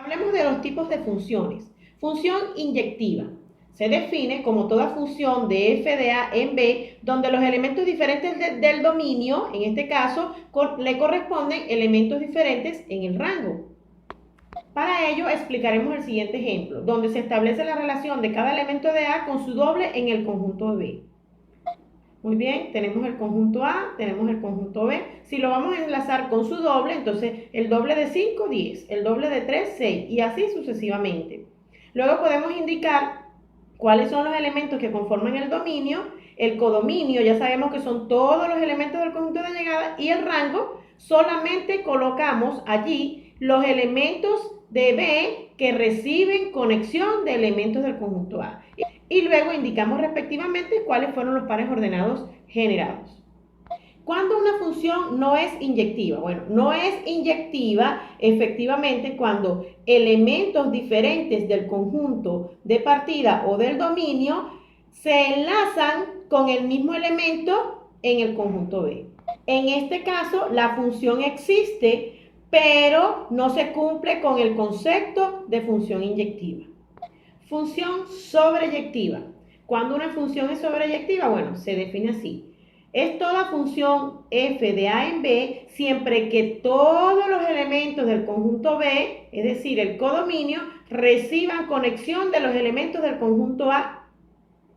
Hablemos de los tipos de funciones. Función inyectiva. Se define como toda función de f de a en b, donde los elementos diferentes del dominio, en este caso, le corresponden elementos diferentes en el rango. Para ello explicaremos el siguiente ejemplo, donde se establece la relación de cada elemento de A con su doble en el conjunto de B. Muy bien, tenemos el conjunto A, tenemos el conjunto B. Si lo vamos a enlazar con su doble, entonces el doble de 5, 10, el doble de 3, 6 y así sucesivamente. Luego podemos indicar cuáles son los elementos que conforman el dominio, el codominio, ya sabemos que son todos los elementos del conjunto de llegada, y el rango, solamente colocamos allí los elementos de B que reciben conexión de elementos del conjunto A. Y luego indicamos respectivamente cuáles fueron los pares ordenados generados. ¿Cuándo una función no es inyectiva? Bueno, no es inyectiva efectivamente cuando elementos diferentes del conjunto de partida o del dominio se enlazan con el mismo elemento en el conjunto B. En este caso, la función existe, pero no se cumple con el concepto de función inyectiva. Función sobreyectiva. ¿Cuándo una función es sobreyectiva? Bueno, se define así. Es toda función f de a en b siempre que todos los elementos del conjunto B, es decir, el codominio, reciban conexión de los elementos del conjunto A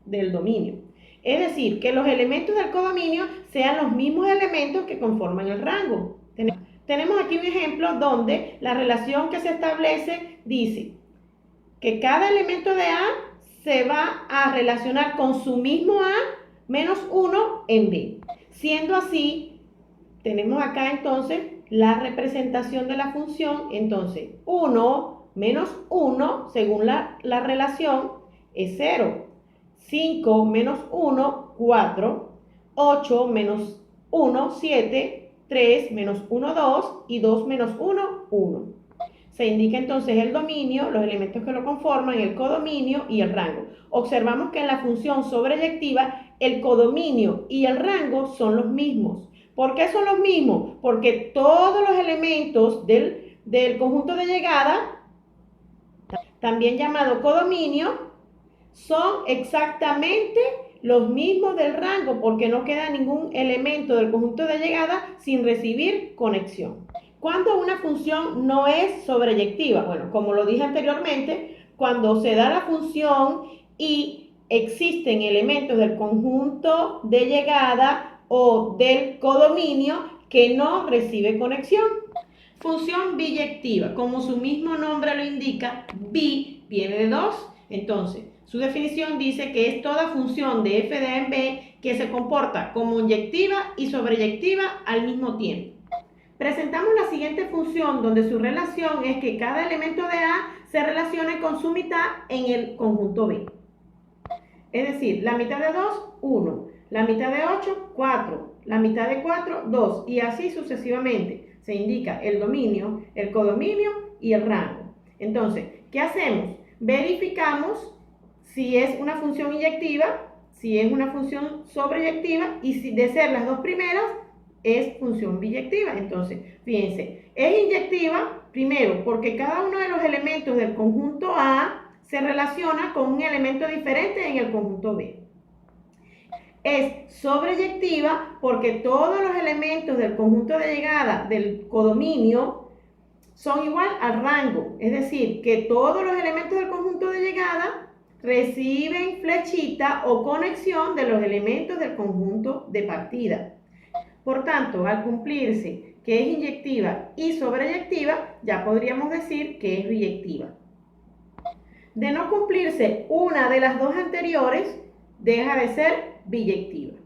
del dominio. Es decir, que los elementos del codominio sean los mismos elementos que conforman el rango. Tenemos aquí un ejemplo donde la relación que se establece dice que cada elemento de A se va a relacionar con su mismo A menos 1 en B. Siendo así, tenemos acá entonces la representación de la función. Entonces, 1 menos 1, según la relación, es 0. 5 menos 1, 4. 8 menos 1, 7. 3 menos 1, 2. Y 2 menos 1, 1. Se indica entonces el dominio, los elementos que lo conforman, el codominio y el rango. Observamos que en la función sobreyectiva el codominio y el rango son los mismos. ¿Por qué son los mismos? Porque todos los elementos del conjunto de llegada, también llamado codominio, son exactamente los mismos del rango, porque no queda ningún elemento del conjunto de llegada sin recibir conexión. ¿Cuándo una función no es sobreyectiva? Bueno, como lo dije anteriormente, cuando se da la función y existen elementos del conjunto de llegada o del codominio que no recibe conexión. Función biyectiva, como su mismo nombre lo indica, bi viene de 2, entonces su definición dice que es toda función de f de a en b que se comporta como inyectiva y sobreyectiva al mismo tiempo. Presentamos la siguiente función donde su relación es que cada elemento de A se relacione con su mitad en el conjunto B. Es decir, la mitad de 2, 1, la mitad de 8, 4, la mitad de 4, 2 y así sucesivamente. Se indica el dominio, el codominio y el rango. Entonces, ¿qué hacemos? Verificamos si es una función inyectiva, si es una función sobreyectiva y si de ser las dos primeras es función biyectiva. Entonces, fíjense, es inyectiva primero porque cada uno de los elementos del conjunto A se relaciona con un elemento diferente en el conjunto B. Es sobreyectiva porque todos los elementos del conjunto de llegada del codominio son igual al rango, es decir, que todos los elementos del conjunto de llegada reciben flechita o conexión de los elementos del conjunto de partida. Por tanto, al cumplirse que es inyectiva y sobreyectiva, ya podríamos decir que es biyectiva. De no cumplirse una de las dos anteriores, deja de ser biyectiva.